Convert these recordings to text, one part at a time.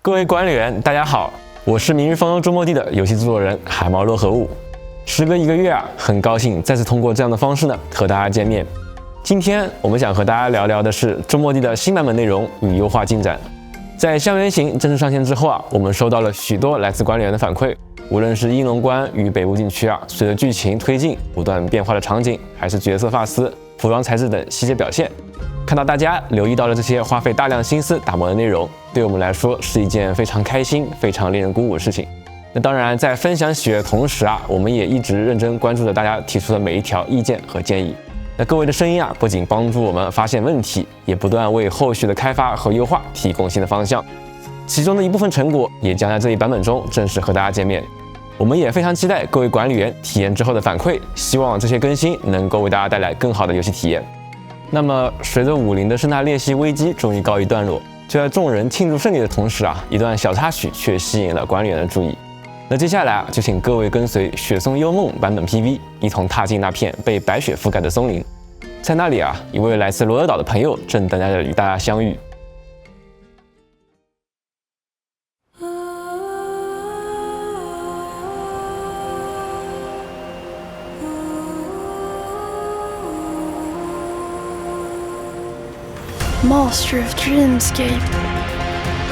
各位管理员，大家好，我是明日方舟周末地的游戏制作人海猫乐和物。时隔1个月啊，很高兴再次通过这样的方式呢和大家见面。今天我们想和大家聊聊的是周末地的新版本内容与优化进展。在校园行正式上线之后啊，我们收到了许多来自管理员的反馈，无论是应龙关与北部禁区啊，随着剧情推进不断变化的场景，还是角色发丝、服装材质等细节表现，看到大家留意到了这些花费大量心思打磨的内容，对我们来说是一件非常开心、非常令人鼓舞的事情。那当然，在分享喜悦的同时啊，我们也一直认真关注着大家提出的每一条意见和建议。那各位的声音啊，不仅帮助我们发现问题，也不断为后续的开发和优化提供新的方向。其中的一部分成果也将在这一版本中正式和大家见面。我们也非常期待各位管理员体验之后的反馈，希望这些更新能够为大家带来更好的游戏体验。那么，随着武林的圣诞裂隙危机终于告一段落，就在众人庆祝胜利的同时啊，一段小插曲却吸引了管理员的注意。那接下来啊，就请各位跟随《雪松幽梦》版本 PV， 一同踏进那片被白雪覆盖的松林。在那里啊，一位来自罗德岛的朋友正等待着与大家相遇。Master of Dreamscape,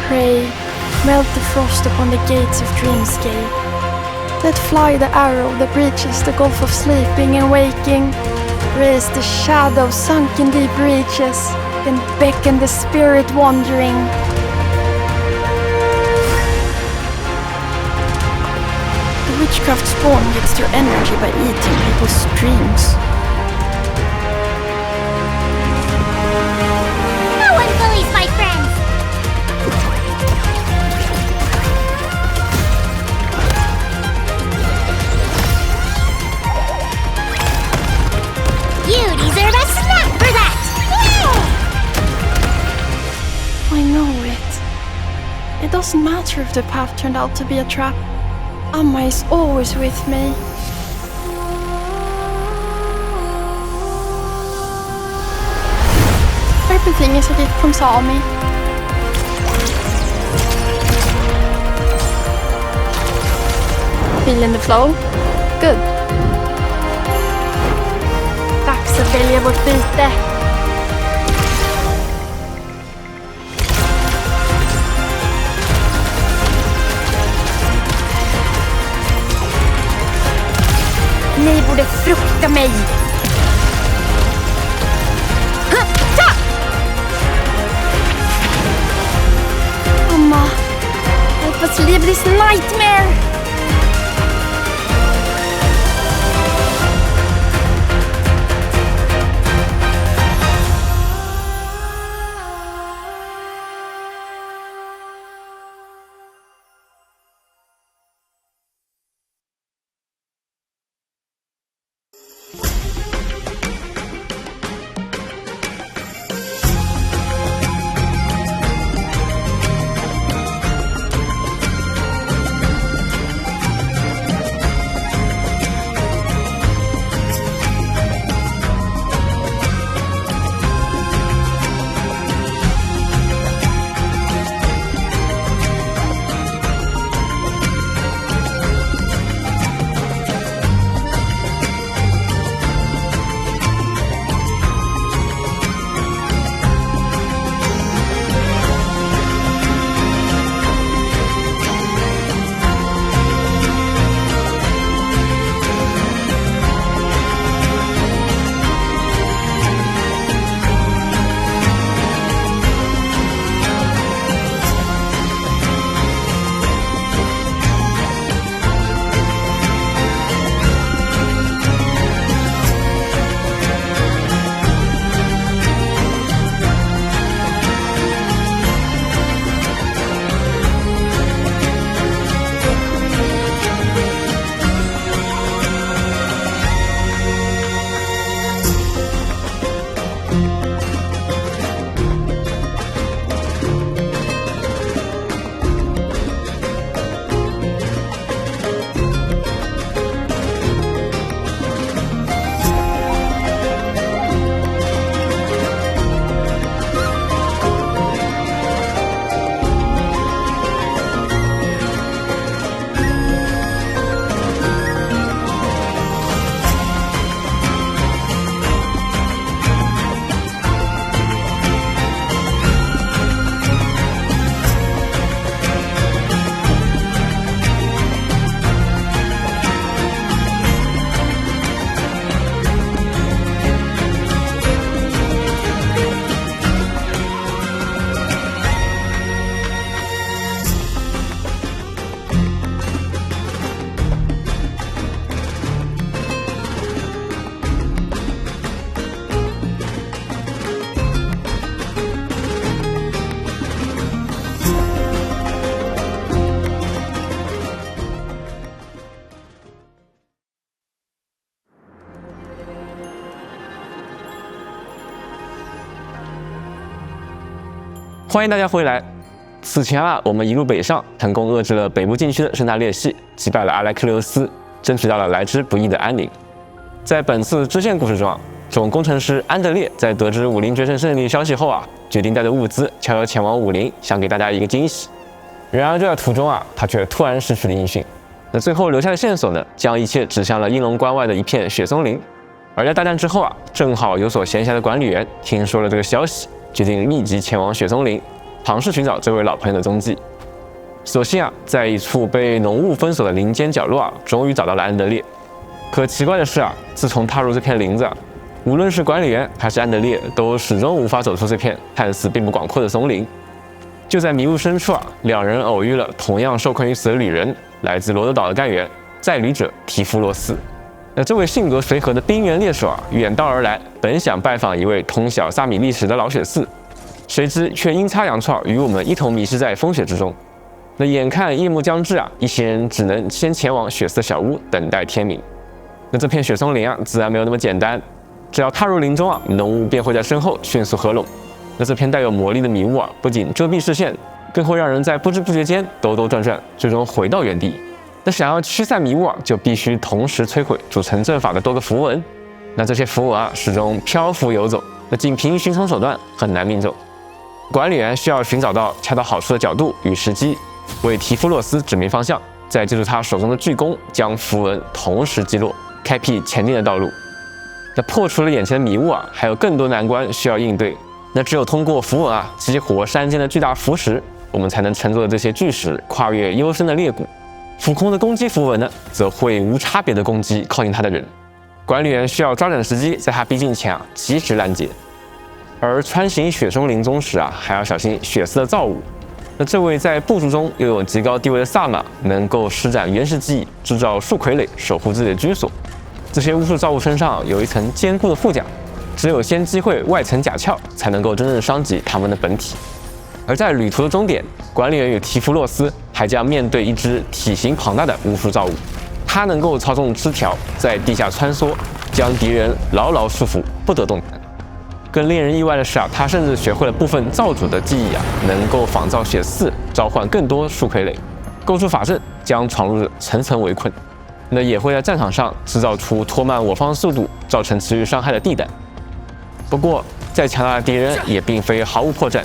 pray, melt the frost upon the gates of Dreamscape. Let fly the arrow that breaches the gulf of sleeping and waking. Raise the shadow sunk in deep reaches, then beckon the spirit wandering. The witchcraft spawn gets their energy by eating people's dreams. You deserve a snack for that! I know it. It doesn't matter if the path turned out to be a trap. Amma is always with me. Everything is a gift from Sami. Feeling the flow? Good. Dags att välja vårt byte. Ni borde frukta mig! Amma, help us leave this nightmare! 欢迎大家回来。此前啊，我们一路北上，成功遏制了北部禁区的圣塔列系，击败了阿莱克琉斯，争取到了来之不易的安宁。在本次支线故事中啊，总工程师安德烈在得知武林决胜胜利消息后啊，决定带着物资悄悄前往武林，想给大家一个惊喜。然而就在途中啊，他却突然失去了音讯。那最后留下的线索呢，将一切指向了应龙关外的一片雪松林。而在大战之后啊，正好有所闲暇的管理员听说了这个消息，决定立即前往雪松林，尝试寻找这位老朋友的踪迹。所幸啊，在一处被浓雾封锁的林间角落啊，终于找到了安德烈。可奇怪的是啊，自从踏入这片林子啊，无论是管理员还是安德烈，都始终无法走出这片看似并不广阔的松林。就在迷雾深处啊，两人偶遇了同样受困于此的旅人，来自罗德岛的干员载旅者提夫洛斯。那这位性格随和的冰原猎手啊，远道而来，本想拜访一位通晓萨米历史的老雪寺，谁知却阴差阳错与我们一同迷失在风雪之中。那眼看夜幕将至啊，一行人只能先前往雪寺小屋等待天明。那这片雪松林啊，自然没有那么简单，只要踏入林中啊，浓雾便会在身后迅速合拢。那这片带有魔力的迷雾啊，不仅遮蔽视线，更会让人在不知不觉间兜兜转转，最终回到原地。那想要驱散迷雾啊，就必须同时摧毁组成阵法的多个符文。那这些符文啊，始终漂浮游走，那仅凭寻常手段很难命中。管理员需要寻找到恰到好处的角度与时机，为提夫洛斯指明方向，再借助他手中的巨弓，将符文同时击落，开辟前进的道路。那破除了眼前的迷雾啊，还有更多难关需要应对。那只有通过符文啊，激活山间的巨大浮石，我们才能乘坐这些巨石跨越幽深的裂谷。浮空的攻击符文呢，则会无差别的攻击靠近他的人。管理员需要抓准时机，在他逼近前啊，及时拦截。而穿行雪松林中时啊，还要小心血丝的造物。那这位在部族中拥有极高地位的萨满，能够施展原始技艺，制造树傀儡，守护自己的居所。这些巫术造物身上有一层坚固的护甲，只有先击毁外层甲壳，才能够真正伤及他们的本体。而在旅途的终点，管理员与提夫洛斯还将面对一只体型庞大的巫术造物，它能够操纵枝条在地下穿梭，将敌人牢牢束缚，不得动弹。更令人意外的是啊，他甚至学会了部分造主的技艺啊，能够仿造血丝，召唤更多树傀儡，构筑法阵，将闯入层层围困。那也会在战场上制造出拖慢我方速度，造成持续伤害的地弹。不过，再强大的敌人也并非毫无破绽。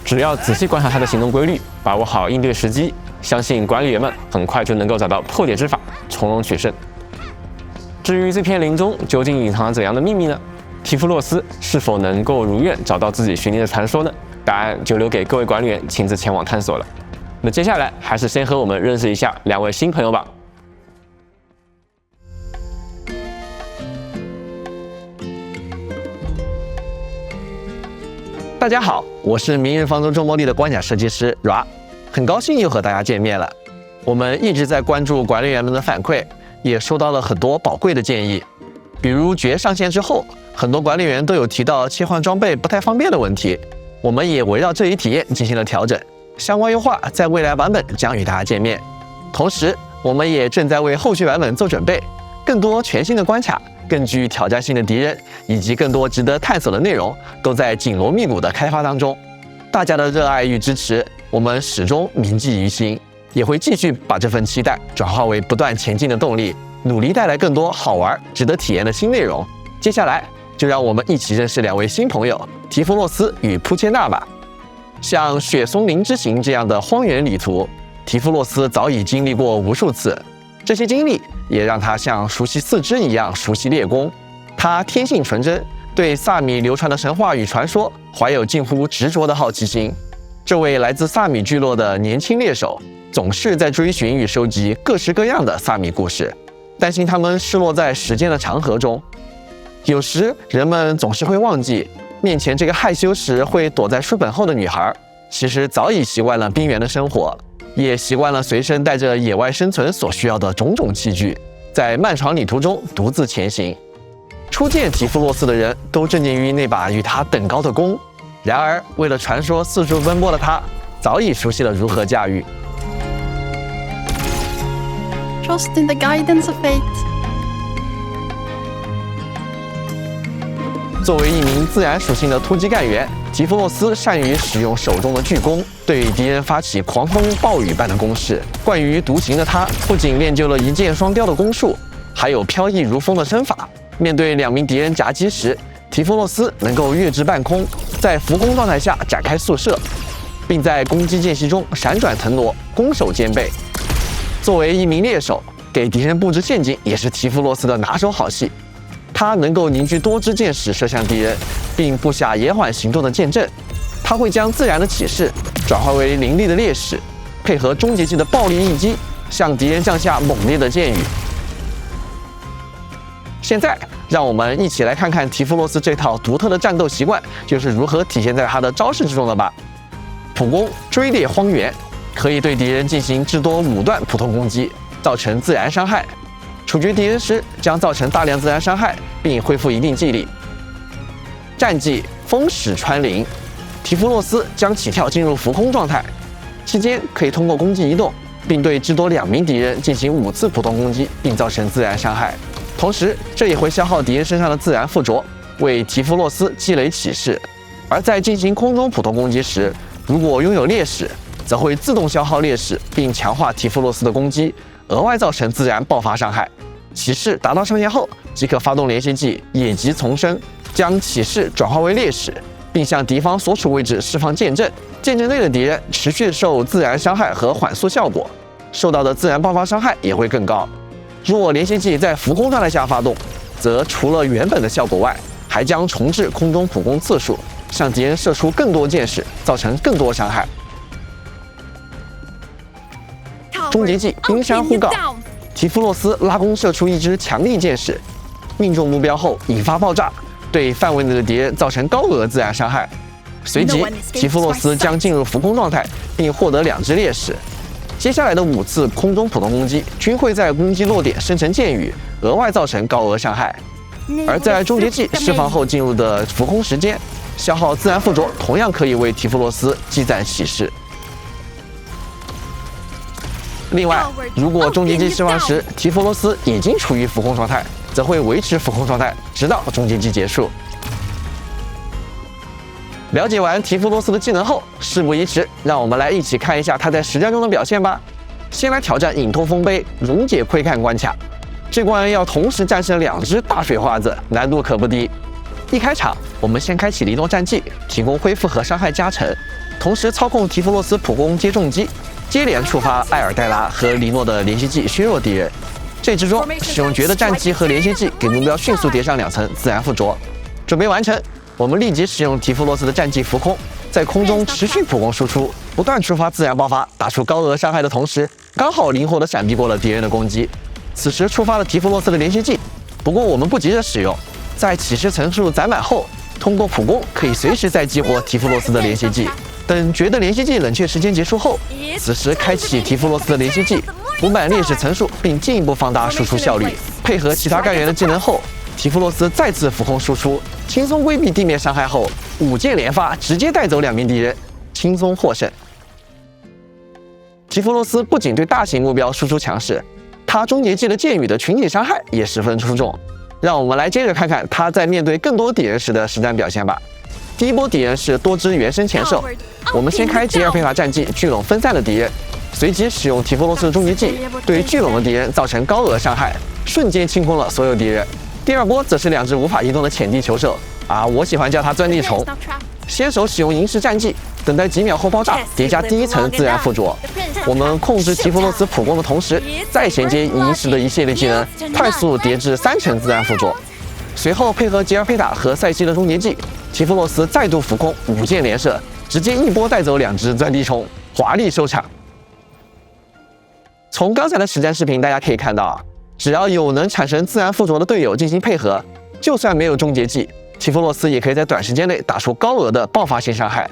只要仔细观察他的行动规律，把握好应对时机，相信管理员们很快就能够找到破解之法，从容取胜。至于这片林中究竟隐藏了怎样的秘密呢？提夫洛斯是否能够如愿找到自己寻觅的传说呢？答案就留给各位管理员亲自前往探索了。那接下来还是先和我们认识一下两位新朋友吧。大家好，我是明日方舟中末地的关卡设计师 Ra， 很高兴又和大家见面了。我们一直在关注管理员们的反馈，也收到了很多宝贵的建议。比如绝上线之后，很多管理员都有提到切换装备不太方便的问题，我们也围绕这一体验进行了调整，相关优化在未来版本将与大家见面。同时，我们也正在为后续版本做准备，更多全新的关卡，更具挑战性的敌人，以及更多值得探索的内容，都在紧锣密鼓的开发当中。大家的热爱与支持，我们始终铭记于心，也会继续把这份期待转化为不断前进的动力，努力带来更多好玩、值得体验的新内容。接下来，就让我们一起认识两位新朋友提夫洛斯与扑切纳吧。像雪松林之行这样的荒原旅途，提夫洛斯早已经历过无数次，这些经历也让他像熟悉四肢一样熟悉猎弓。他天性纯真，对萨米流传的神话与传说怀有近乎执着的好奇心。这位来自萨米聚落的年轻猎手，总是在追寻与收集各式各样的萨米故事，担心他们失落在时间的长河中。有时人们总是会忘记，面前这个害羞时会躲在书本后的女孩，其实早已习惯了冰原的生活，也习惯了随身带着野外生存所需要的种种器具，在漫长旅途中独自前行。初见提夫洛斯的人都震惊于那把与他等高的弓，然而为了传说四处奔波的他，早已熟悉了如何驾驭。Trust in the guidance of fate. 作为一名自然属性的突击干员，提夫洛斯善于使用手中的巨弓，对敌人发起狂风暴雨般的攻势。惯于独行的他，不仅练就了一箭双雕的攻术，还有飘逸如风的身法。面对2名敌人夹击时，提夫洛斯能够跃至半空，在浮空状态下展开速射，并在攻击间隙中闪转腾挪，攻守兼备。作为一名猎手，给敌人布置陷阱也是提夫洛斯的拿手好戏。他能够凝聚多支箭矢射向敌人，并布下延缓行动的箭阵。他会将自然的起势转化为凌厉的烈矢，配合终结技的暴力一击，向敌人降下猛烈的箭雨。现在，让我们一起来看看提夫洛斯这套独特的战斗习惯就是如何体现在他的招式之中的吧。普攻追猎荒原，可以对敌人进行至多5段普通攻击，造成自然伤害。处决敌人时将造成大量自然伤害，并恢复一定技力。战技风矢穿林，提夫洛斯将起跳进入浮空状态，期间可以通过攻击移动，并对至多2名敌人进行5次普通攻击，并造成自然伤害。同时，这也会消耗敌人身上的自然附着，为提夫洛斯积累起势。而在进行空中普通攻击时，如果拥有烈矢，则会自动消耗烈矢，并强化提夫洛斯的攻击，额外造成自然爆发伤害。起势达到上限后，即可发动连续技野疾丛生，将起势转化为烈矢，并向敌方所处位置释放剑阵。剑阵内的敌人持续受自然伤害和缓速效果，受到的自然爆发伤害也会更高。若连续技在浮空状态下发动，则除了原本的效果外，还将重置空中普攻次数，向敌人射出更多箭矢，造成更多伤害。终结技冰山呼告，提夫洛斯拉弓射出一支强力箭矢，命中目标后引发爆炸，对范围内的敌人造成高额自然伤害。随即，提夫洛斯将进入浮空状态，并获得2支烈矢。接下来的5次空中普通攻击均会在攻击落点生成箭雨，额外造成高额伤害。而在终结技释放后进入的浮空时间，消耗自然附着同样可以为提夫洛斯积攒起势。另外，如果终结技释放时提夫罗斯已经处于浮空状态，则会维持浮空状态直到终结技结束。了解完提夫罗斯的技能后，事不宜迟，让我们来一起看一下他在实战中的表现吧。先来挑战隐痛丰碑溶解窥看关卡，这关要同时战胜2只大水花子，难度可不低。一开场，我们先开启黎诺战技，提供恢复和伤害加成，同时操控提夫洛斯普攻接重击，接连触发艾尔黛拉和黎诺的连续技削弱敌人。这之中，使用绝的战技和连续技给目标迅速叠上2层自然附着。准备完成，我们立即使用提夫洛斯的战技浮空，在空中持续普攻输出，不断触发自然爆发，打出高额伤害的同时，刚好灵活地闪避过了敌人的攻击。此时触发了提夫洛斯的连续技，不过我们不急着使用，在起势层数攒满后，通过普攻可以随时再激活提夫洛斯的连续技。等绝的连续技冷却时间结束后，此时开启提夫洛斯的连续技，补满劣势层数，并进一步放大输出效率。配合其他干员的技能后，提夫洛斯再次浮空输出，轻松规避地面伤害后，5箭连发，直接带走2名敌人，轻松获胜。提夫洛斯不仅对大型目标输出强势，他终结技的箭雨的群体伤害也十分出众。让我们来接着看看他在面对更多敌人时的实战表现吧。第一波敌人是多只原生前兽，我们先开吉尔佩塔战技聚拢分散的敌人，随即使用提夫洛斯的终结技对聚拢的敌人造成高额伤害，瞬间清空了所有敌人。第二波则是2只无法移动的浅地球兽，我喜欢叫它钻地虫。先手使用银石战技，等待几秒后爆炸，叠加第1层自然附着。我们控制提夫洛斯普攻的同时，再衔接银石的一系列技能，快速叠至3层自然附着。随后配合吉尔佩塔和塞西的终结技，提夫洛斯再度浮空5箭连射，直接一波带走2只钻地虫，华丽收场。从刚才的实战视频大家可以看到，只要有能产生自然附着的队友进行配合，就算没有终结技，提夫洛斯也可以在短时间内打出高额的爆发性伤害。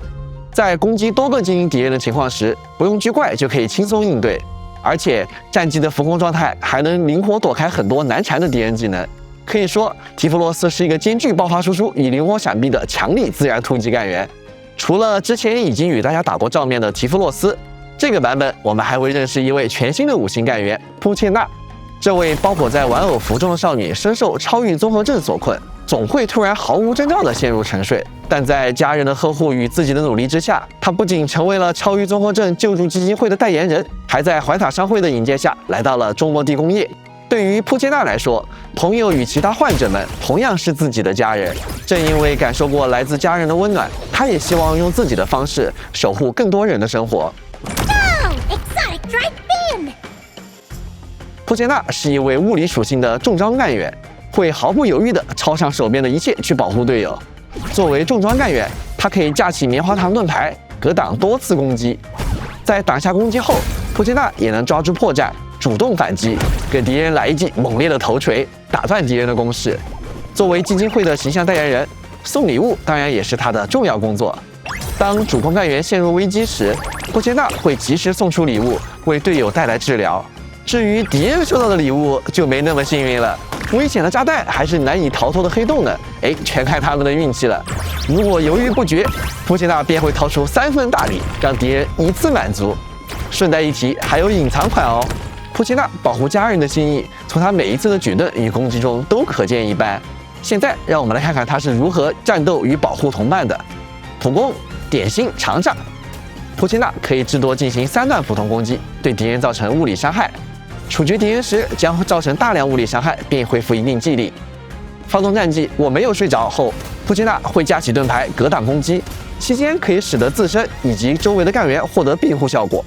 在攻击多个精英敌人的情况时，不用狙怪就可以轻松应对，而且战技的浮空状态还能灵活躲开很多难缠的敌人技能。可以说，提夫洛斯是一个兼具爆发输出与灵活闪避的强力自然突击干员。除了之前已经与大家打过照面的提夫洛斯，这个版本我们还会认识一位全新的5星干员扑切娜。这位包裹在玩偶服中的少女深受超域综合症所困，总会突然毫无征兆地陷入沉睡。但在家人的呵护与自己的努力之下，他不仅成为了超愈综合症救助基金会的代言人，还在怀塔商会的引荐下来到了中末地工业。对于普切纳来说，朋友与其他患者们同样是自己的家人。正因为感受过来自家人的温暖，他也希望用自己的方式守护更多人的生活。Exotic dried bean! 普切纳是一位物理属性的重装干员，会毫不犹豫地抄上手边的一切去保护队友。作为重装干员，他可以架起棉花糖盾牌，格挡多次攻击。在挡下攻击后，普切纳也能抓住破绽，主动反击，给敌人来一记猛烈的头锤，打断敌人的攻势。作为基金会的形象代言人，送礼物当然也是他的重要工作。当主攻干员陷入危机时，普切纳会及时送出礼物，为队友带来治疗。至于敌人收到的礼物就没那么幸运了，危险的炸弹还是难以逃脱的黑洞呢？全看他们的运气了。如果犹豫不决，普切纳便会掏出3份大礼，让敌人一次满足。顺带一提，还有隐藏款哦。普切纳保护家人的心意，从他每一次的举盾与攻击中都可见一斑。现在，让我们来看看他是如何战斗与保护同伴的。普攻、点心、长炸。普切纳可以至多进行3段普通攻击，对敌人造成物理伤害。处决敌人时将会造成大量物理伤害，并恢复一定技力。发动战绩我没有睡着后，普切纳会架起盾牌格挡攻击，期间可以使得自身以及周围的干员获得庇护效果。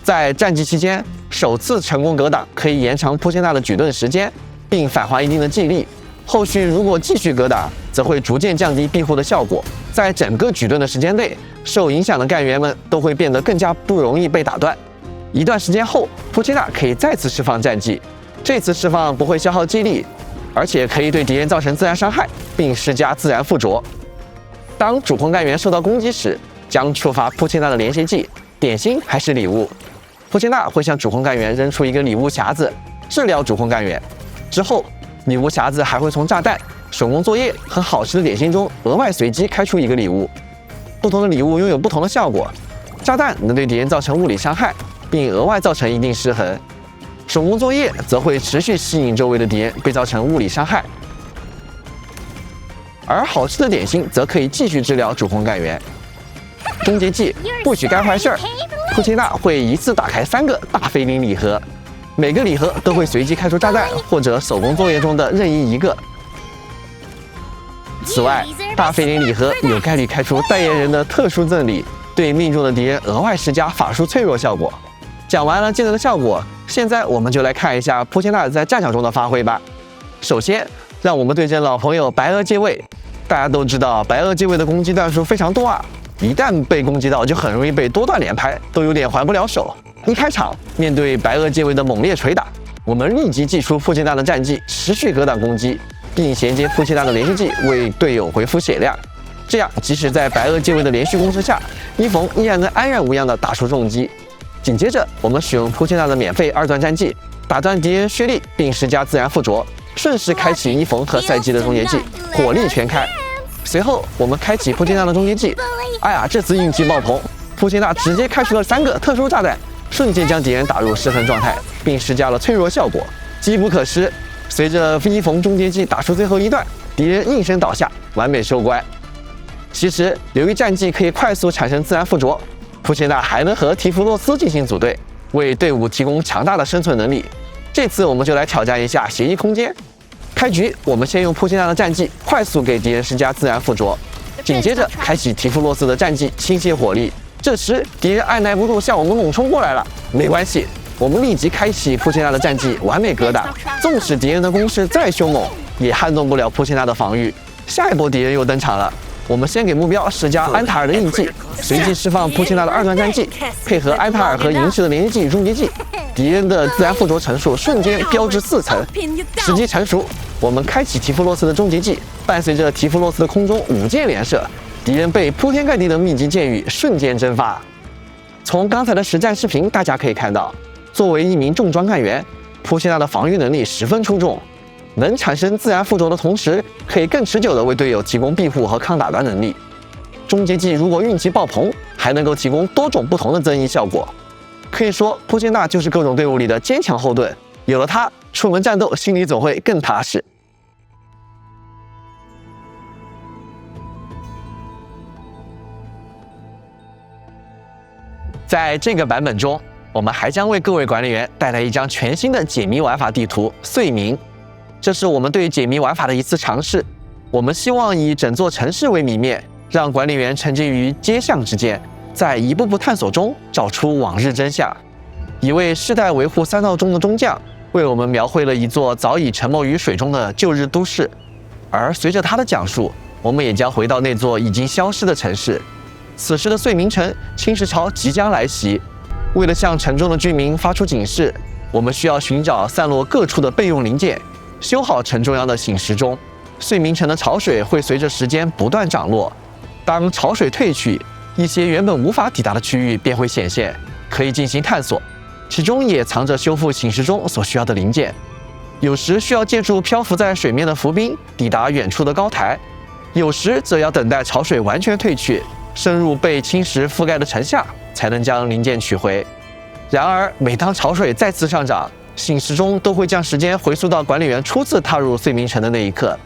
在战绩期间，首次成功格挡可以延长普切纳的举盾时间，并返还一定的技力。后续如果继续格挡，则会逐渐降低庇护的效果。在整个举盾的时间内，受影响的干员们都会变得更加不容易被打断。一段时间后，普切纳可以再次释放战技，这次释放不会消耗技力，而且可以对敌人造成自然伤害，并施加自然附着。当主攻干员受到攻击时，将触发普切纳的连续技，点心还是礼物。普切纳会向主攻干员扔出一个礼物匣子，治疗主攻干员。之后，礼物匣子还会从炸弹、手工作业和好吃的点心中额外随机开出一个礼物。不同的礼物拥有不同的效果，炸弹能对敌人造成物理伤害，并额外造成一定失衡。手工作业则会持续吸引周围的敌人，被造成物理伤害。而好吃的点心则可以继续治疗主攻干员。终结技不许干坏事儿，普切纳会一次打开3个大菲林礼盒，每个礼盒都会随机开出炸弹或者手工作业中的任意一个。此外，大菲林礼盒有概率开出代言人的特殊赠礼，对命中的敌人额外施加法术脆弱效果。讲完了技能的效果，现在我们就来看一下普切纳在战场中的发挥吧。首先，让我们对阵老朋友白垩借位。大家都知道，白垩借位的攻击段数非常多啊，一旦被攻击到，就很容易被多段连拍，都有点还不了手。一开场，面对白垩借位的猛烈捶打，我们立即祭出普切纳的战技，持续格挡攻击，并衔接普切纳的连续技，为队友回复血量。这样，即使在白垩借位的连续攻势下，伊冯依然能安然无恙地打出重击。紧接着，我们使用普切纳的免费2段战技，打断敌人血力，并施加自然附着，顺势开启伊冯和赛季的终结技，火力全开。随后，我们开启普切纳的终结技。哎呀，这次运气爆棚，普切纳直接开出了3个特殊炸弹，瞬间将敌人打入失衡状态，并施加了脆弱效果，机不可失。随着伊冯终结技打出最后一段，敌人应声倒下，完美收官。其实，由于战技可以快速产生自然附着，普切纳还能和提弗洛斯进行组队，为队伍提供强大的生存能力。这次我们就来挑战一下协议空间。开局，我们先用普切纳的战技快速给敌人施加自然附着，紧接着开启提弗洛斯的战技倾泻火力。这时，敌人按耐不住向我们猛冲过来了，没关系，我们立即开启普切纳的战技完美格挡，纵使敌人的攻势再凶猛，也撼动不了普切纳的防御。下一波敌人又登场了。我们先给目标施加安塔尔的印记，随即释放普切纳的2段战技，配合安塔尔和银石的连续技与终结技，敌人的自然附着层数瞬间飙至4层。时机成熟，我们开启提弗洛斯的终结技，伴随着提弗洛斯的空中5箭连射，敌人被铺天盖地的密集箭雨瞬间蒸发。从刚才的实战视频，大家可以看到，作为一名重装干员，普切纳的防御能力十分出众。能产生自然附着的同时，可以更持久地为队友提供庇护和抗打断能力。终结技如果运气爆棚，还能够提供多种不同的增益效果。可以说，普切纳就是各种队伍里的坚强后盾。有了它，出门战斗心里总会更踏实。在这个版本中，我们还将为各位管理员带来一张全新的解谜玩法地图——碎谜。这是我们对解谜玩法的一次尝试。我们希望以整座城市为谜面，让管理员沉浸于街巷之间，在一步步探索中找出往日真相。一位世代维护三道中的中将，为我们描绘了一座早已沉没于水中的旧日都市。而随着他的讲述，我们也将回到那座已经消失的城市。此时的碎冥城，侵蚀潮即将来袭。为了向城中的居民发出警示，我们需要寻找散落各处的备用零件，修好城中央的醒时钟。碎冥城的潮水会随着时间不断涨落，当潮水退去，一些原本无法抵达的区域便会显现，可以进行探索，其中也藏着修复醒时钟所需要的零件。有时需要借助漂浮在水面的浮冰抵达远处的高台，有时则要等待潮水完全退去，深入被侵蚀覆盖的城下，才能将零件取回。然而，每当潮水再次上涨，醒时钟都会将时间回溯到管理员初次踏入碎冥城的那一刻。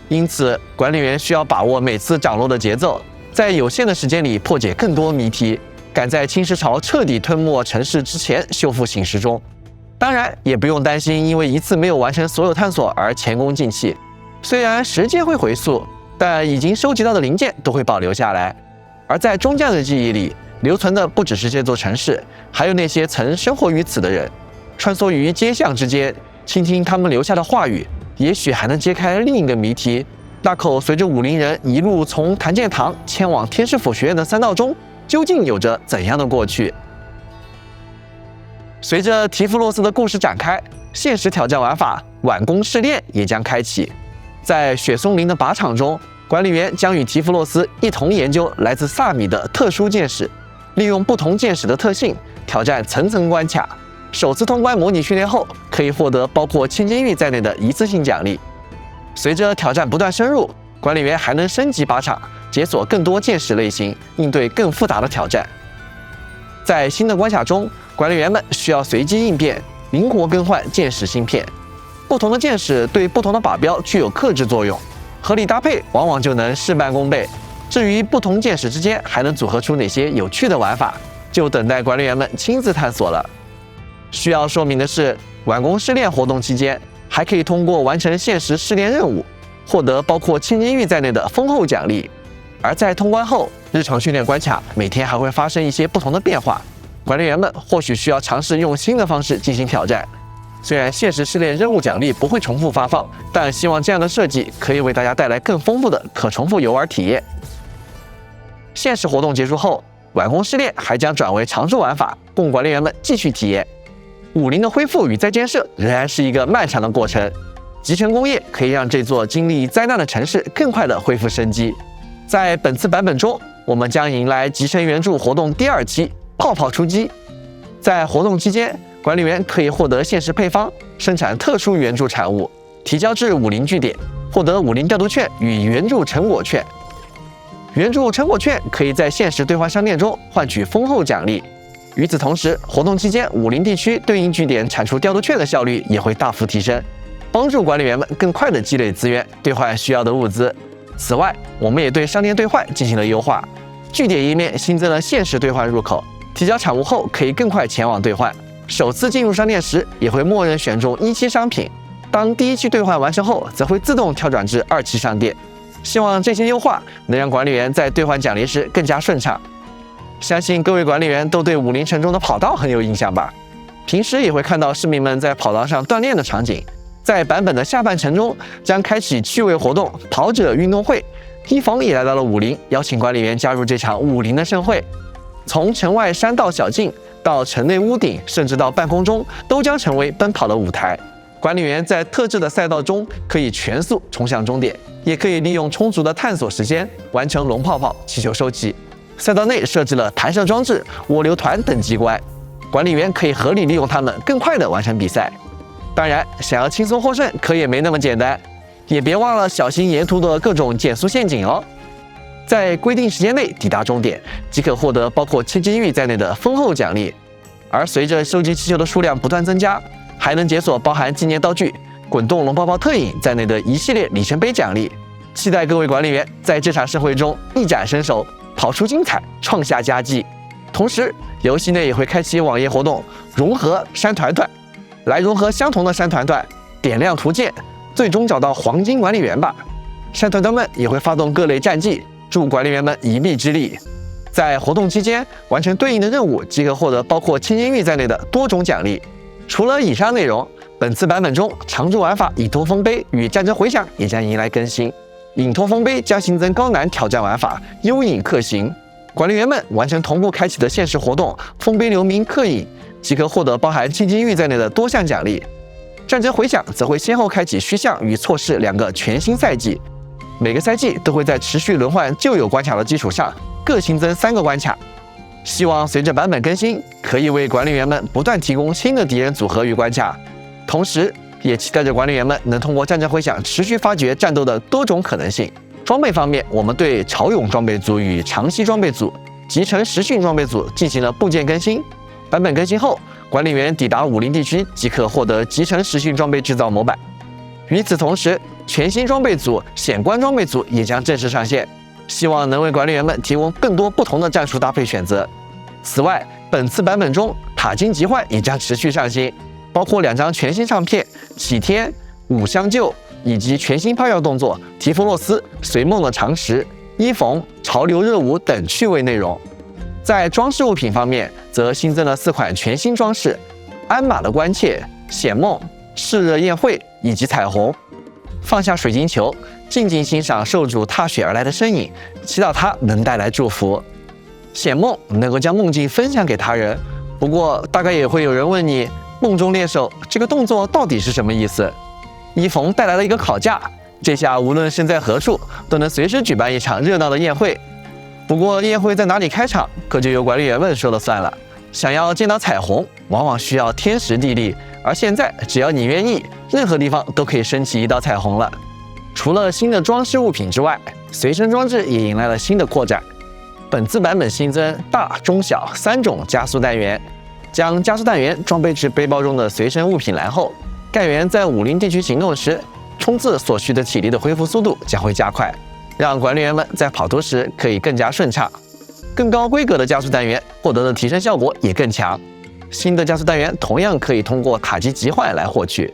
因此，管理员需要把握每次涨落的节奏，在有限的时间里破解更多谜题，赶在侵蚀潮彻底吞没城市之前修复醒时钟。当然，也不用担心因为一次没有完成所有探索而前功尽弃。虽然时间会回溯，但已经收集到的零件都会保留下来。而在中将的记忆里，留存的不只是这座城市，还有那些曾生活于此的人。穿梭于街巷之间，倾听他们留下的话语，也许还能揭开另一个谜题：那口随着武林人一路从谭健堂迁往天师府学院的三道钟，究竟有着怎样的过去？随着提夫洛斯的故事展开，现实挑战玩法晚宫试炼也将开启。在雪松林的靶场中，管理员将与提夫洛斯一同研究来自萨米的特殊剑矢，利用不同剑矢的特性挑战层层关卡。首次通关模拟训练后，可以获得包括千金玉在内的一次性奖励。随着挑战不断深入，管理员还能升级靶场，解锁更多剑矢类型，应对更复杂的挑战。在新的关卡中，管理员们需要随机应变，灵活更换剑矢芯片。不同的剑矢对不同的靶标具有克制作用，合理搭配往往就能事半功倍。至于不同剑矢之间还能组合出哪些有趣的玩法，就等待管理员们亲自探索了。需要说明的是，晚宫试炼活动期间，还可以通过完成限时试炼任务，获得包括千金玉在内的丰厚奖励。而在通关后，日常训练关卡每天还会发生一些不同的变化，管理员们或许需要尝试用新的方式进行挑战。虽然限时试炼任务奖励不会重复发放，但希望这样的设计可以为大家带来更丰富的可重复游玩体验。限时活动结束后，晚宫试炼还将转为常驻玩法，供管理员们继续体验。武林的恢复与再建设仍然是一个漫长的过程，集成工业可以让这座经历灾难的城市更快地恢复生机。在本次版本中，我们将迎来集成援助活动第2期泡泡出击。在活动期间，管理员可以获得限时配方，生产特殊援助产物，提交至武林据点，获得武林调度券与援助成果券。援助成果券可以在限时兑换商店中换取丰厚奖励。与此同时，活动期间武林地区对应据点产出调度券的效率也会大幅提升，帮助管理员们更快地积累资源，兑换需要的物资。此外，我们也对商店兑换进行了优化，据点页面新增了限时兑换入口，提交产物后可以更快前往兑换。首次进入商店时，也会默认选中1期商品，当第1期兑换完成后，则会自动跳转至2期商店。希望这些优化能让管理员在兑换奖励时更加顺畅。相信各位管理员都对武林城中的跑道很有印象吧？平时也会看到市民们在跑道上锻炼的场景。在版本的下半程中，将开启趣味活动跑者运动会。一逢也来到了武林，邀请管理员加入这场武林的盛会。从城外山道小径到城内屋顶，甚至到半空中，都将成为奔跑的舞台。管理员在特制的赛道中可以全速冲向终点，也可以利用充足的探索时间完成龙泡泡、气球收集。赛道内设置了弹射装置、涡流团等机关，管理员可以合理利用它们，更快地完成比赛。当然，想要轻松获胜，可也没那么简单，也别忘了小心沿途的各种减速陷阱哦。在规定时间内抵达终点，即可获得包括千金玉在内的丰厚奖励。而随着收集气球的数量不断增加，还能解锁包含纪念道具、滚动龙泡泡特饮在内的一系列里程碑奖励。期待各位管理员在这场盛会中一展身手，跑出精彩，创下佳绩。同时，游戏内也会开启网页活动融合山团团，来融合相同的山团团，点亮图鉴，最终找到黄金管理员吧。山团团们也会发动各类战绩，助管理员们一臂之力。在活动期间完成对应的任务，即可获得包括千金玉在内的多种奖励。除了以上内容，本次版本中常驻玩法倚托丰碑与战争回响也将迎来更新。倚托丰碑将新增高难挑战玩法幽影刻形，管理员们完成同步开启的限时活动丰碑留名刻印，即可获得包含千金玉在内的多项奖励。战争回响则会先后开启虚象与错视2个全新赛季，每个赛季都会在持续轮换旧有关卡的基础上各新增3个关卡。希望随着版本更新，可以为管理员们不断提供新的敌人组合与关卡，同时也期待着管理员们能通过战争回响持续发掘战斗的多种可能性。装备方面，我们对潮勇装备组与长息装备组、集成实训装备组进行了部件更新。版本更新后，管理员抵达武林地区即可获得集成实训装备制造模板。与此同时，全新装备组显关装备组也将正式上线，希望能为管理员们提供更多不同的战术搭配选择。此外，本次版本中塔金疾患也将持续上新，包括2张全新唱片启天、五相救，以及全新炮药动作提弗洛斯、随梦的长石、伊冯、潮流热舞等趣味内容。在装饰物品方面，则新增了4款全新装饰：鞍马的关切、显梦、炽热宴会以及彩虹。放下水晶球，静静欣赏受主踏雪而来的身影，祈祷他能带来祝福。显梦能够将梦境分享给他人，不过大概也会有人问你，梦中猎手这个动作到底是什么意思？伊冯带来了一个考架，这下无论身在何处，都能随时举办一场热闹的宴会。不过宴会在哪里开场，可就由管理员们说了算了。想要见到彩虹，往往需要天时地利，而现在只要你愿意，任何地方都可以升起一道彩虹了。除了新的装饰物品之外，随身装置也迎来了新的扩展。本次版本新增大、中、小3种加速弹源，将加速弹源装备至背包中的随身物品栏后，干员在武林地区行动时，冲刺所需的体力的恢复速度将会加快，让管理员们在跑图时可以更加顺畅。更高规格的加速弹源获得的提升效果也更强。新的加速弹源同样可以通过塔基疾患来获取。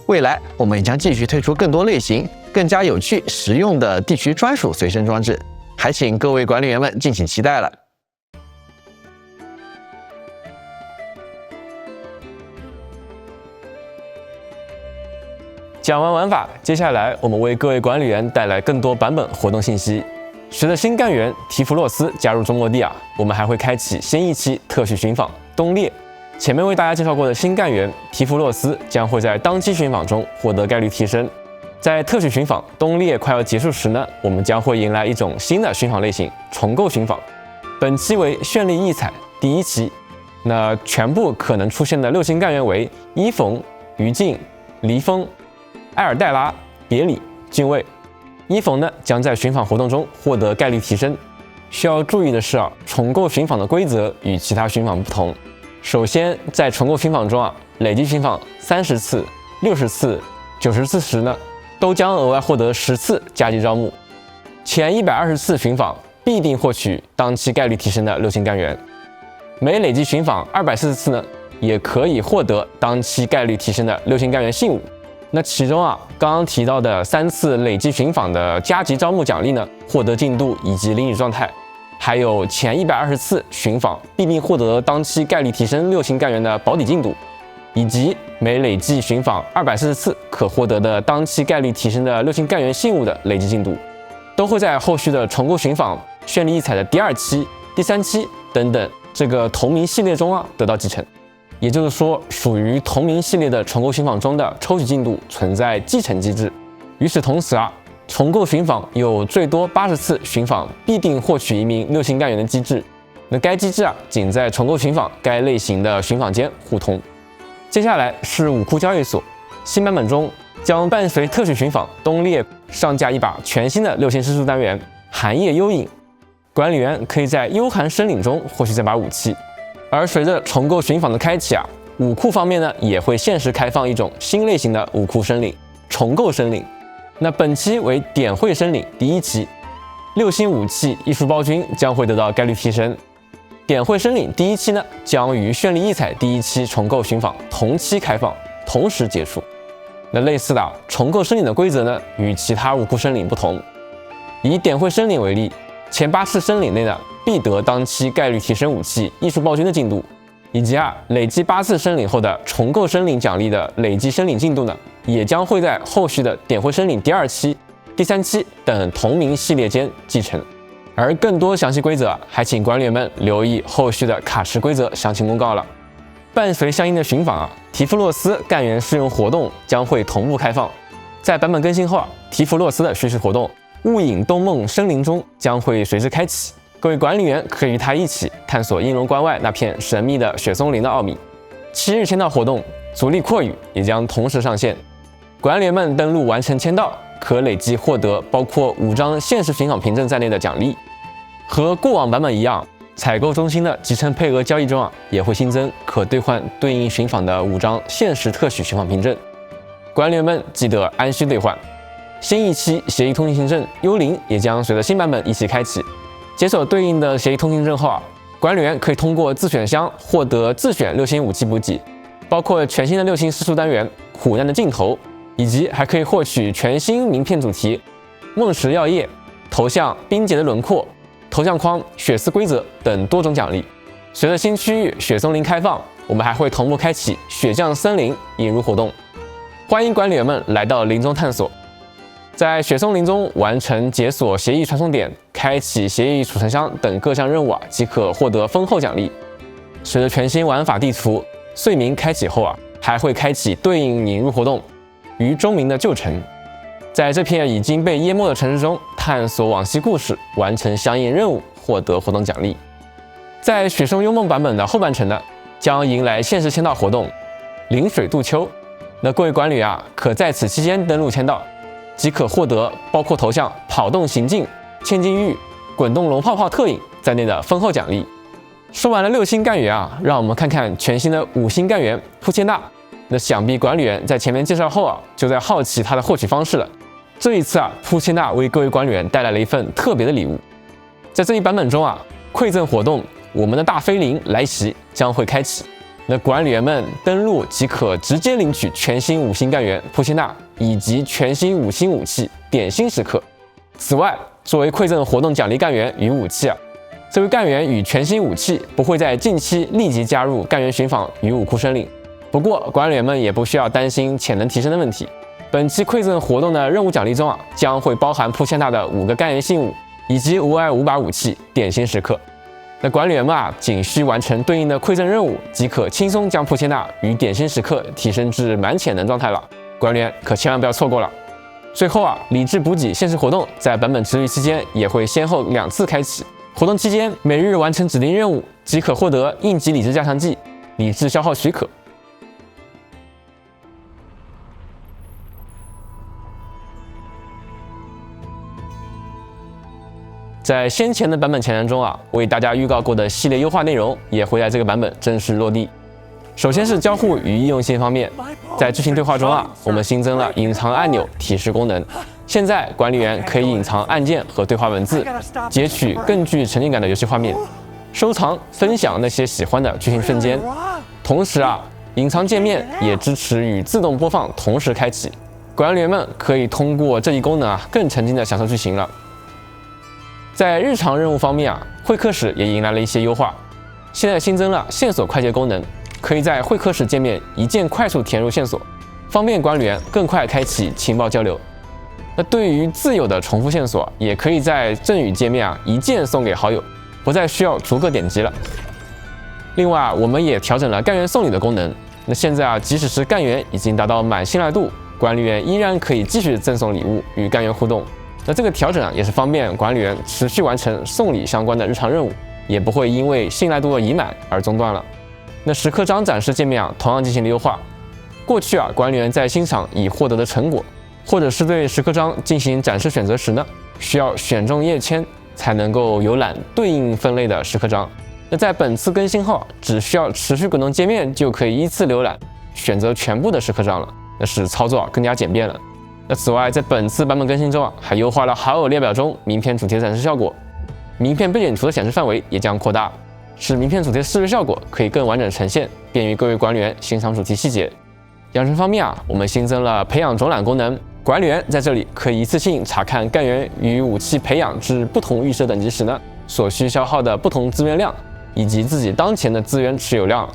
未来我们也将继续推出更多类型、更加有趣、实用的地区专属随身装置，还请各位管理员们敬请期待了。讲完玩法，接下来我们为各位管理员带来更多版本活动信息。随着新干员提弗洛斯加入中末地我们还会开启新一期特许寻访东猎。前面为大家介绍过的新干员提弗洛斯将会在当期寻访中获得概率提升。在特许寻访东猎快要结束时呢，我们将会迎来一种新的寻访类型——重构寻访。本期为绚丽异彩第1期，那全部可能出现的6星干员为伊冯、于禁、黎风、埃尔黛拉、别里、敬畏。伊冯呢将在寻访活动中获得概率提升。需要注意的是重构寻访的规则与其他寻访不同。首先，在重构寻访中累计寻访30次、60次、90次时呢，都将额外获得10次加急招募。前120次寻访必定获取当期概率提升的6星干员。每累计寻访240次呢，也可以获得当期概率提升的6星干员信物。那其中刚刚提到的3次累计寻访的加急招募奖励呢，获得进度以及领取状态，还有前120次寻访必定获得当期概率提升6星干员的保底进度，以及每累计寻访240次可获得的当期概率提升的6星干员信物的累计进度，都会在后续的重构寻访绚丽异彩的第2期、第3期等等这个同名系列中得到继承。也就是说，属于同名系列的重构寻访中的抽取进度存在继承机制。与此同时重构寻访有最多80次寻访必定获取1名6星干员的机制。那该机制仅在重构寻访该类型的寻访间互通。接下来是武库交易所，新版本中将伴随特许寻访东猎上架一把全新的6星施术单元寒夜幽影，管理员可以在幽寒深岭中获取这把武器。而随着重构寻访的开启武库方面呢也会限时开放一种新类型的武库深岭——重构深岭。那本期为点绘深岭第1期，6星武器艺术包君将会得到概率提升。点绘森林第一期呢，将与绚丽异彩第一期重构寻访同期开放，同时结束。那类似的重构森林的规则呢，与其他武库森林不同。以点绘森林为例，前8次森林内呢，必得当期概率提升武器艺术暴君的进度，以及累积8次森林后的重构森林奖励的累计森林进度呢，也将会在后续的点绘森林第2期、第3期等同名系列间继承。而更多详细规则，还请管理员们留意后续的卡池规则详情公告了。伴随相应的寻访提夫洛斯干员试用活动将会同步开放。在版本更新后提夫洛斯的叙事活动雾隐东梦森林中将会随之开启，各位管理员可以与他一起探索应龙关外那片神秘的雪松林的奥秘。7日签到活动阻力扩语也将同时上线，管理员们登录完成签到，可累计获得包括5张现实寻访凭证在内的奖励。和过往版本一样，采购中心的集成配额交易中也会新增可兑换对应寻访的5张限时特许寻访凭证，管理员们记得按需兑换。新一期协议通行证幽灵也将随着新版本一起开启，解锁对应的协议通行证后管理员可以通过自选箱获得自选6星武器补给，包括全新的6星施术单元苦难的尽头，以及还可以获取全新名片主题梦石药业、头像冰结的轮廓、头像框血丝规则等多种奖励。随着新区域雪松林开放，我们还会同步开启雪降森林引入活动，欢迎管理员们来到林中探索。在雪松林中完成解锁协议传送点、开启协议储存箱等各项任务即可获得丰厚奖励。随着全新玩法地图岁明开启后还会开启对应引入活动于钟鸣的旧城，在这片已经被淹没的城市中探索往昔故事，完成相应任务，获得活动奖励。在雪松幽梦版本的后半程呢，将迎来限时签到活动临水渡秋。那各位管理可在此期间登录签到，即可获得包括头像跑动行进、千金玉、滚动龙泡泡特饮在内的丰厚奖励。说完了6星干员让我们看看全新的5星干员铺切纳。那想必管理员在前面介绍后就在好奇它的获取方式了。这一次铺切纳为各位管理员带来了一份特别的礼物。在这一版本中馈赠活动我们的大飞灵来袭将会开启，那管理员们登录即可直接领取全新5星干员铺切纳以及全新5星武器点心时刻。此外，作为馈赠活动奖励干员与武器这位干员与全新武器不会在近期立即加入干员寻访与武库森林。不过管理员们也不需要担心潜能提升的问题，本期馈赠活动的任务奖励中将会包含铺切纳的5个干员信物以及额外5把武器点心时刻。那管理员们仅需完成对应的馈赠任务，即可轻松将铺切纳与点心时刻提升至满潜能状态了，管理员可千万不要错过了。最后理智补给限时活动在版本持续期间也会先后2次开启，活动期间每日完成指定任务即可获得应急理智加强剂、理智消耗许可。在先前的版本前瞻中为大家预告过的系列优化内容也会在这个版本正式落地。首先是交互与易用性方面，在剧情对话中我们新增了隐藏按钮提示功能，现在管理员可以隐藏按键和对话文字，截取更具沉浸感的游戏画面，收藏分享那些喜欢的剧情瞬间。同时隐藏界面也支持与自动播放同时开启，管理员们可以通过这一功能更沉浸的享受剧情了。在日常任务方面会客室也迎来了一些优化，现在新增了线索快捷功能，可以在会客室界面一键快速填入线索，方便管理员更快开启情报交流。那对于自有的重复线索，也可以在赠与界面一键送给好友，不再需要逐个点击了。另外我们也调整了干员送礼的功能，那现在即使是干员已经达到满信赖度，管理员依然可以继续赠送礼物与干员互动。那这个调整也是方便管理员持续完成送礼相关的日常任务，也不会因为信赖度的已满而中断了。那时刻章展示界面同样进行了优化。过去管理员在欣赏已获得的成果，或者是对时刻章进行展示选择时呢，需要选中页签才能够浏览对应分类的时刻章。那在本次更新后，只需要持续滚动界面就可以依次浏览选择全部的时刻章了，那使操作更加简便了。那此外，在本次版本更新中还优化了好友列表中名片主题的展示效果，名片背景图的显示范围也将扩大。使名片主题的视觉效果可以更完整呈现，便于各位管理员欣赏主题细节。养成方面我们新增了培养总览功能，管理员在这里可以一次性查看干员与武器培养至不同预设等级时呢所需消耗的不同资源量，以及自己当前的资源持有量。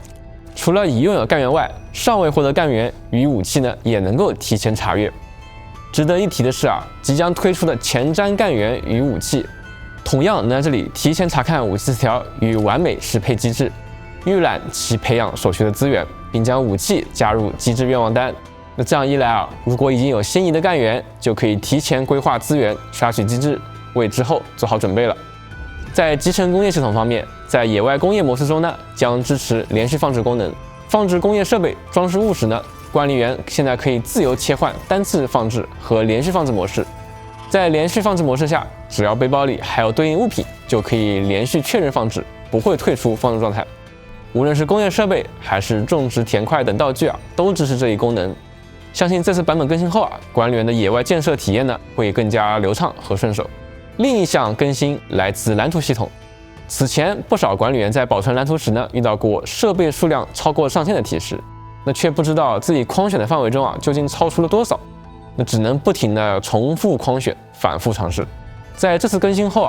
除了已拥有干员外，尚未获得干员与武器呢也能够提前查阅。值得一提的是即将推出的前瞻干员与武器，同样能在这里提前查看武器词条与完美适配机制，预览其培养所需的资源，并将武器加入机制愿望单。那这样一来如果已经有心仪的干员，就可以提前规划资源，刷取机制，为之后做好准备了。在集成工业系统方面，在野外工业模式中呢，将支持连续放置功能。放置工业设备、装饰物时呢，管理员现在可以自由切换单次放置和连续放置模式。在连续放置模式下，只要背包里还有对应物品，就可以连续确认放置，不会退出放置状态。无论是工业设备还是种植田块等道具都支持这一功能。相信这次版本更新后管理员的野外建设体验呢会更加流畅和顺手。另一项更新来自蓝图系统。此前不少管理员在保存蓝图时呢，遇到过设备数量超过上限的提示，那却不知道自己框选的范围中究竟超出了多少，那只能不停的重复框选，反复尝试。在这次更新后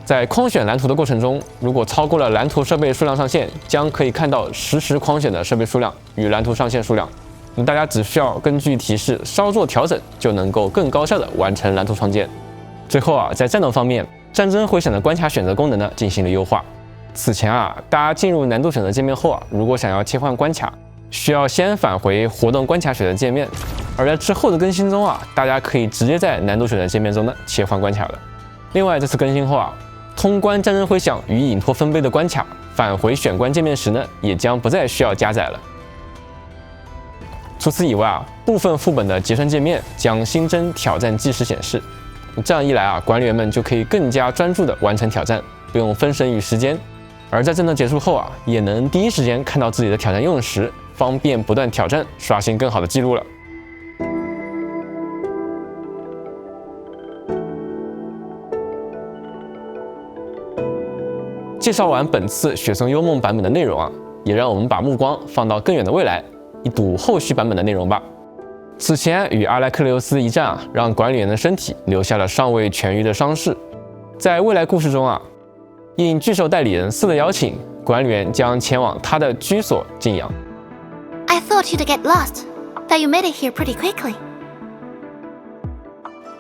在框选蓝图的过程中，如果超过了蓝图设备数量上限，将可以看到实时框选的设备数量与蓝图上限数量。那大家只需要根据提示稍作调整，就能够更高效的完成蓝图创建。最后在战斗方面，战争回响的关卡选择功能呢进行了优化。此前大家进入难度选择界面后如果想要切换关卡，需要先返回活动关卡选择界面，而在之后的更新中大家可以直接在难度选择界面中呢切换关卡了。另外这次更新后通关战争回响与隐托分贝的关卡返回选关界面时呢，也将不再需要加载了。除此以外部分副本的结算界面将新增挑战计时显示。这样一来管理员们就可以更加专注地完成挑战，不用分神于时间。而在战斗结束后也能第一时间看到自己的挑战用时，方便不断挑战，刷新更好的记录了。介绍完本次雪松幽梦版本的内容也让我们把目光放到更远的未来，一睹后续版本的内容吧。此前与阿莱克雷欧斯一战让管理员的身体留下了尚未痊愈的伤势。在未来故事中应巨兽代理人4的邀请，管理员将前往他的居所静养。 I thought you'd get lost, but you made it here pretty quickly.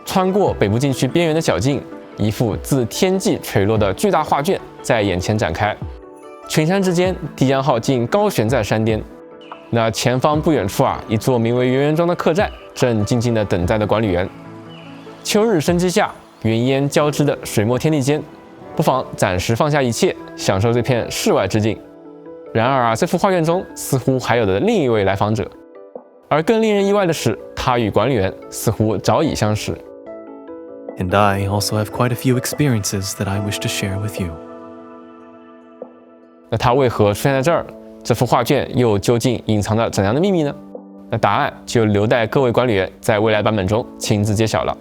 穿过北部禁区边缘的小径，一幅自天际垂落的巨大画卷在眼前展开。群山之间，迪江号竟高悬在山巅。那前方不远处一座名为圆圆庄的客栈正静静地等待着管理员。秋日生机下，云烟交织的水墨天地间，不妨暂时放下一切，享受这片世外之境。然而这幅画卷中似乎还有着另一位来访者，而更令人意外的是，他与管理员似乎早已相识。 And I also have quite a few experiences that I wish to share with you. 那他为何出现在这儿？这幅画卷又究竟隐藏着怎样的秘密呢？那答案就留待各位管理员在未来版本中亲自揭晓了。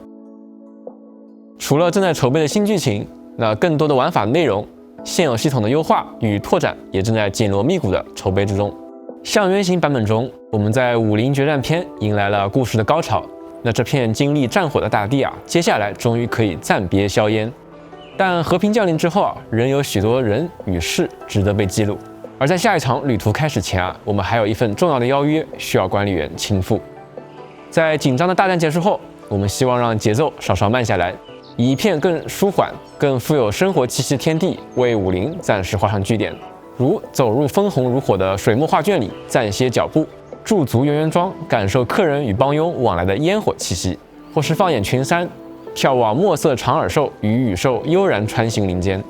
除了正在筹备的新剧情，那更多的玩法内容、现有系统的优化与拓展也正在紧锣密鼓的筹备之中。像原型版本中，我们在武林决战篇迎来了故事的高潮。那这片经历战火的大地接下来终于可以暂别硝烟。但和平降临之后仍有许多人与事值得被记录。而在下一场旅途开始前我们还有一份重要的邀约需要管理员亲赴。在紧张的大战结束后，我们希望让节奏稍稍慢下来，以一片更舒缓、更富有生活气息的天地为武林暂时画上句点。如走入烽红如火的水墨画卷里暂歇脚步，驻足圆圆庄，感受客人与帮佣往来的烟火气息，或是放眼群山，眺望墨色长耳兽与羽兽悠然穿行林间。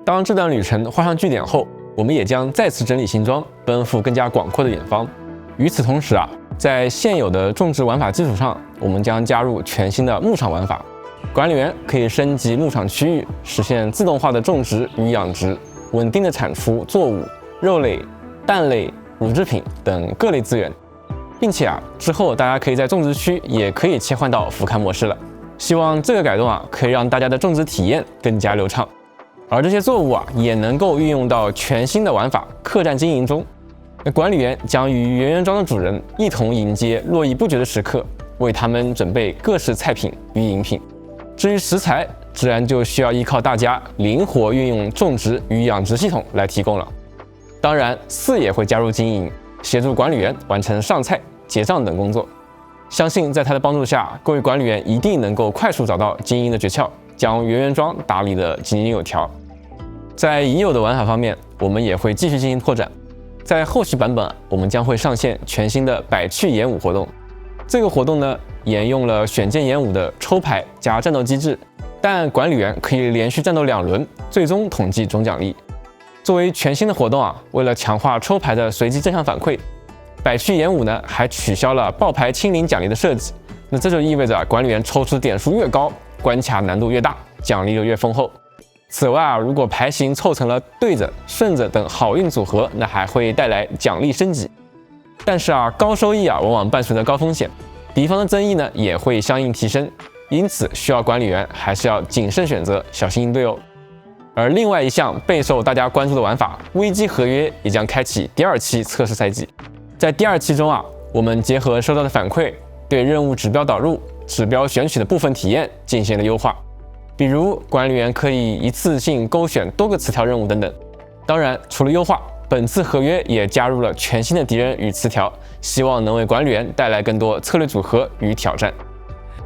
当这段旅程画上句点后，我们也将再次整理行装，奔赴更加广阔的远方。与此同时在现有的种植玩法基础上，我们将加入全新的牧场玩法。管理员可以升级牧场区域，实现自动化的种植与养殖，稳定的产出作物、肉类、蛋类、乳制品等各类资源，并且之后大家可以在种植区也可以切换到俯瞰模式了。希望这个改动可以让大家的种植体验更加流畅。而这些作物也能够运用到全新的玩法客栈经营中。管理员将与圆圆庄的主人一同迎接络绎不绝的食客，为他们准备各式菜品与饮品。至于食材，自然就需要依靠大家灵活运用种植与养殖系统来提供了。当然，4也会加入经营，协助管理员完成上菜、结账等工作。相信在他的帮助下，各位管理员一定能够快速找到经营的诀窍，将圆圆庄打理得井井有条。在已有的玩法方面，我们也会继续进行拓展。在后续版本，我们将会上线全新的百趣演武活动。这个活动呢，沿用了选剑演武的抽牌加战斗机制，但管理员可以连续战斗2轮，最终统计总奖励。作为全新的活动为了强化抽牌的随机正向反馈，百趣演武呢还取消了爆牌清零奖励的设计。那这就意味着管理员抽出点数越高，关卡难度越大，奖励就越丰厚。此外如果牌型凑成了对着、顺着等好运组合，那还会带来奖励升级。但是高收益往往伴随着高风险，敌方的增益呢也会相应提升，因此需要管理员还是要谨慎选择，小心应对哦。而另外一项备受大家关注的玩法危机合约也将开启第2期测试赛季。在第2期中我们结合收到的反馈，对任务指标导入、指标选取的部分体验进行了优化。比如管理员可以一次性勾选多个词条任务等等。当然，除了优化，本次合约也加入了全新的敌人与词条，希望能为管理员带来更多策略组合与挑战。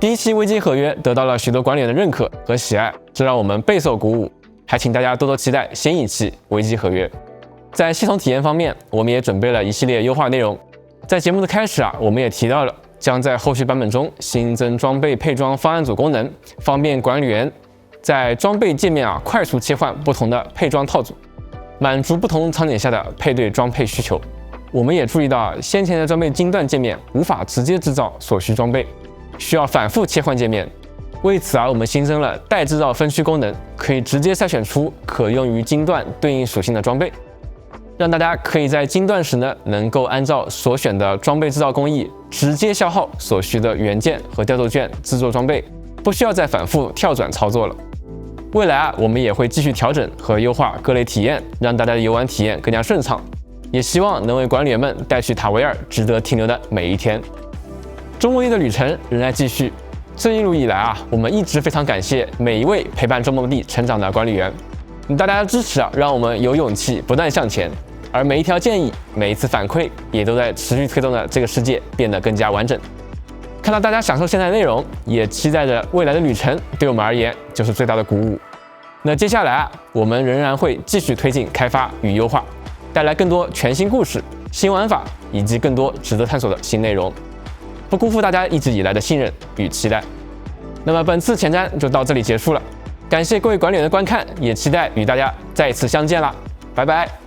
第1期危机合约得到了许多管理员的认可和喜爱，这让我们备受鼓舞。还请大家多多期待新一期危机合约。在系统体验方面，我们也准备了一系列优化内容。在节目的开始我们也提到了将在后续版本中新增装备配装方案组功能，方便管理员在装备界面快速切换不同的配装套组，满足不同场景下的配对装配需求。我们也注意到先前的装备精段界面无法直接制造所需装备，需要反复切换界面。为此我们新增了代制造分区功能，可以直接筛选出可用于精段对应属性的装备，让大家可以在精段时呢能够按照所选的装备制造工艺直接消耗所需的元件和调度券制作装备，不需要再反复跳转操作了。未来我们也会继续调整和优化各类体验，让大家的游玩体验更加顺畅，也希望能为管理员们带去塔维尔值得停留的每一天。周末地的旅程仍在继续，这一路以来我们一直非常感谢每一位陪伴周末地成长的管理员，大家的支持让我们有勇气不断向前，而每一条建议、每一次反馈也都在持续推动着这个世界变得更加完整。看到大家享受现在的内容，也期待着未来的旅程，对我们而言就是最大的鼓舞。那接下来我们仍然会继续推进开发与优化，带来更多全新故事、新玩法以及更多值得探索的新内容，不辜负大家一直以来的信任与期待。那么本次前瞻就到这里结束了，感谢各位管理员的观看，也期待与大家再一次相见啦，拜拜。